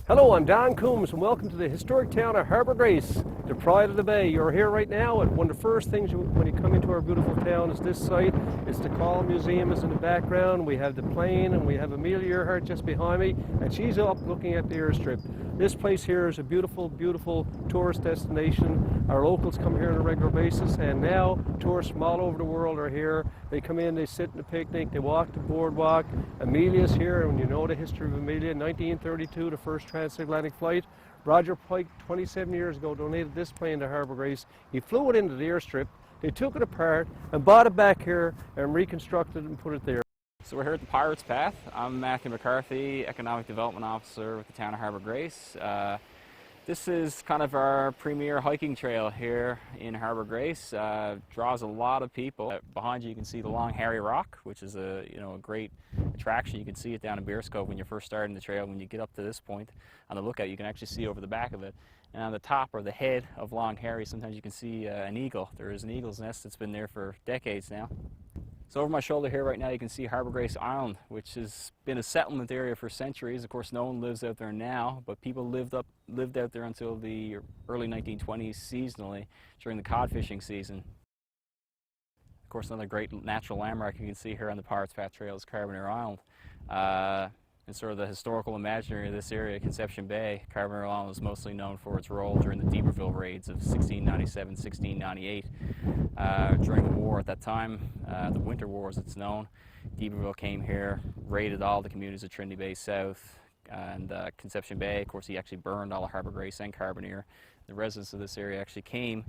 Hello, I'm Don Coombs and welcome to the historic town of Harbour Grace, the pride of the bay. You're here right now, and one of the first things when you come into our beautiful town is this site. It's the Call Museum is in the background. We have the plane and we have Amelia Earhart just behind me, and she's up looking at the airstrip. This place here is a beautiful, beautiful tourist destination. Our locals come here on a regular basis, and now tourists from all over the world are here. They come in, they sit in a picnic, they walk the boardwalk. Amelia's here, and you know the history of Amelia. 1932, the first transatlantic flight. Roger Pike, 27 years ago, donated this plane to Harbour Grace. He flew it into the airstrip. They took it apart and brought it back here and reconstructed it and put it there. So we're here at the Pirates Path. I'm Matthew McCarthy, Economic Development Officer with the town of Harbour Grace. This is kind of our premier hiking trail here in Harbour Grace. Draws a lot of people. Behind you can see the Long Harry Rock, which is a great attraction. You can see it down in Beerscope when you're first starting the trail. When you get up to this point on the lookout, you can actually see over the back of it. And on the top or the head of Long Harry, sometimes you can see an eagle. There is an eagle's nest that's been there for decades now. So over my shoulder here right now you can see Harbour Grace Island, which has been a settlement area for centuries. Of course, no one lives out there now, but people lived out there until the early 1920s seasonally during the cod fishing season. Of course, another great natural landmark you can see here on the Pirates Path Trail is Carbonear Island. And sort of the historical imaginary of this area, Conception Bay, Carbonear Island is mostly known for its role during the d'Iberville raids of 1697, 1698. During the war at that time, the Winter War as it's known, d'Iberville came here, raided all the communities of Trinity Bay South and Conception Bay. Of course, he actually burned all of Harbour Grace and Carbonear. The residents of this area actually came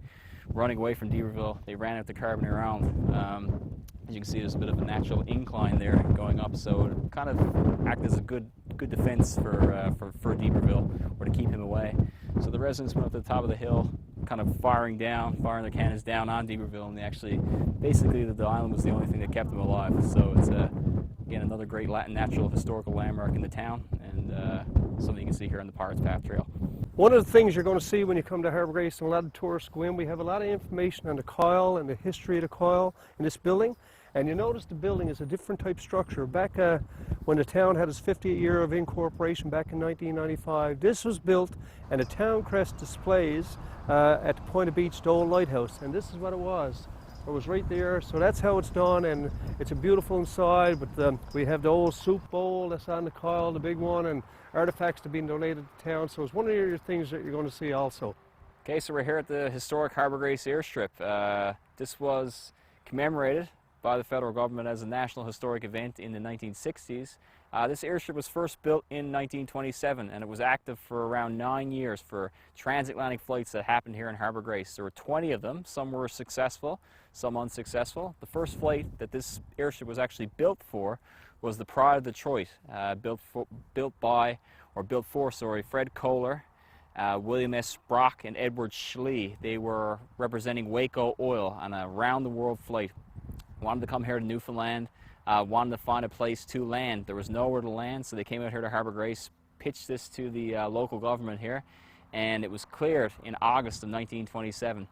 running away from d'Iberville. They ran out to Carbonear Island. As you can see, there's a bit of a natural incline there going up, so it kind of acted as a good defense for d'Iberville, or to keep him away. So the residents went up to the top of the hill, kind of firing their cannons down on d'Iberville, and they actually, basically, the island was the only thing that kept them alive. So it's again another great natural historical landmark in the town, and something you can see here on the Pirates Path Trail. One of the things you're going to see when you come to Harbour Grace, and a lot of tourists go in, we have a lot of information on the coil and the history of the coil in this building. And you notice the building is a different type structure. Back when the town had its 50th year of incorporation back in 1995, this was built, and the town crest displays at the Point of Beach, the old lighthouse. And this is what it was. It was right there, so that's how it's done, and it's a beautiful inside. But we have the old soup bowl that's on the coil, the big one, and artifacts that have been donated to town. So it's one of your things that you're going to see also. Okay, so we're here at the historic Harbour Grace airstrip. This was commemorated by the federal government as a national historic event in the 1960s. This airstrip was first built in 1927, and it was active for around 9 years for transatlantic flights that happened here in Harbour Grace. There were 20 of them. Some were successful, some unsuccessful. The first flight that this airstrip was actually built for was the Pride of Detroit, built for Fred Kohler, William S. Brock, and Edward Schley. They were representing Waco Oil on a round-the-world flight. Wanted to come here to Newfoundland, wanted to find a place to land. There was nowhere to land, so they came out here to Harbour Grace, pitched this to the local government here, and it was cleared in August of 1927.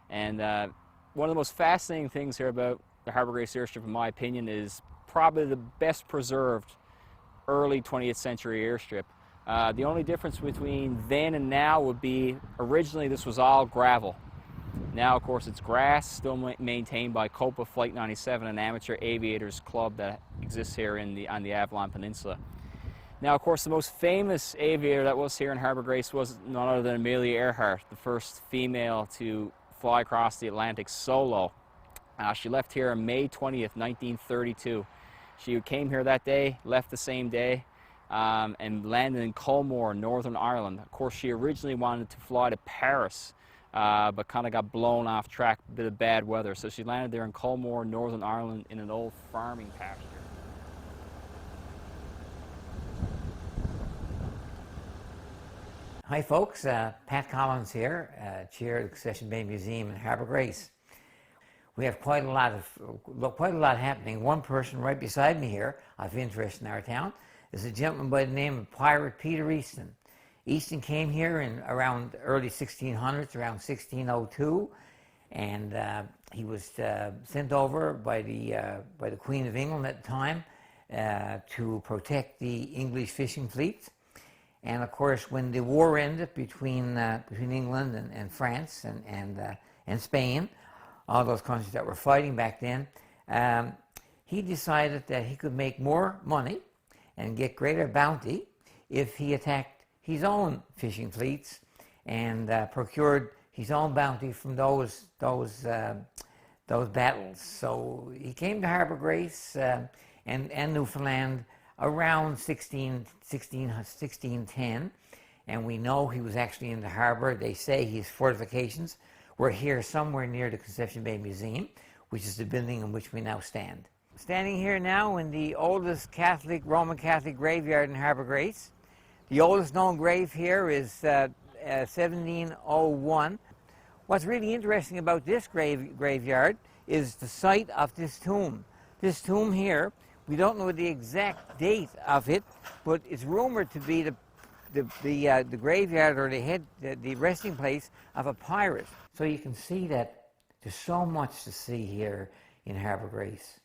And one of the most fascinating things here about the Harbour Grace airstrip, in my opinion, is probably the best preserved early 20th century airstrip. The only difference between then and now would be originally this was all gravel. Now, of course, it's grass, still maintained by Copa Flight 97, an amateur aviators club that exists here on the Avalon Peninsula. Now, of course, the most famous aviator that was here in Harbour Grace was none other than Amelia Earhart, the first female to fly across the Atlantic solo. She left here on May 20th, 1932. She came here that day, left the same day, and landed in Culmore, Northern Ireland. Of course, she originally wanted to fly to Paris, but kind of got blown off track, a bit of bad weather. So she landed there in Culmore, Northern Ireland, in an old farming pasture. Hi folks, Pat Collins here, Chair of the Conception Bay Museum in Harbour Grace. We have quite a lot happening. One person right beside me here of interest in our town is a gentleman by the name of Pirate Peter Easton. Easton came here in around early 1600s, around 1602, and he was sent over by the Queen of England at the time to protect the English fishing fleet. And of course, when the war ended between England and France and Spain, all those countries that were fighting back then, he decided that he could make more money and get greater bounty if he attacked his own fishing fleets and procured his own bounty from those battles. So he came to Harbour Grace and Newfoundland around 1610, and we know he was actually in the harbour. They say his fortifications were here somewhere near the Conception Bay Museum, which is the building in which we now stand. Standing here now in the oldest Roman Catholic graveyard in Harbour Grace. The oldest known grave here is 1701. What's really interesting about this graveyard is the site of this tomb. This tomb here, we don't know the exact date of it, but it's rumored to be the graveyard or the resting place of a pirate. So you can see that there's so much to see here in Harbour Grace.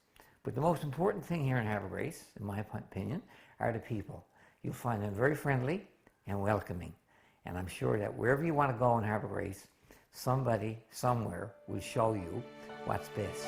But the most important thing here in Harbour Grace, in my opinion, are the people. You'll find them very friendly and welcoming. And I'm sure that wherever you want to go in Harbour Grace, somebody somewhere will show you what's best.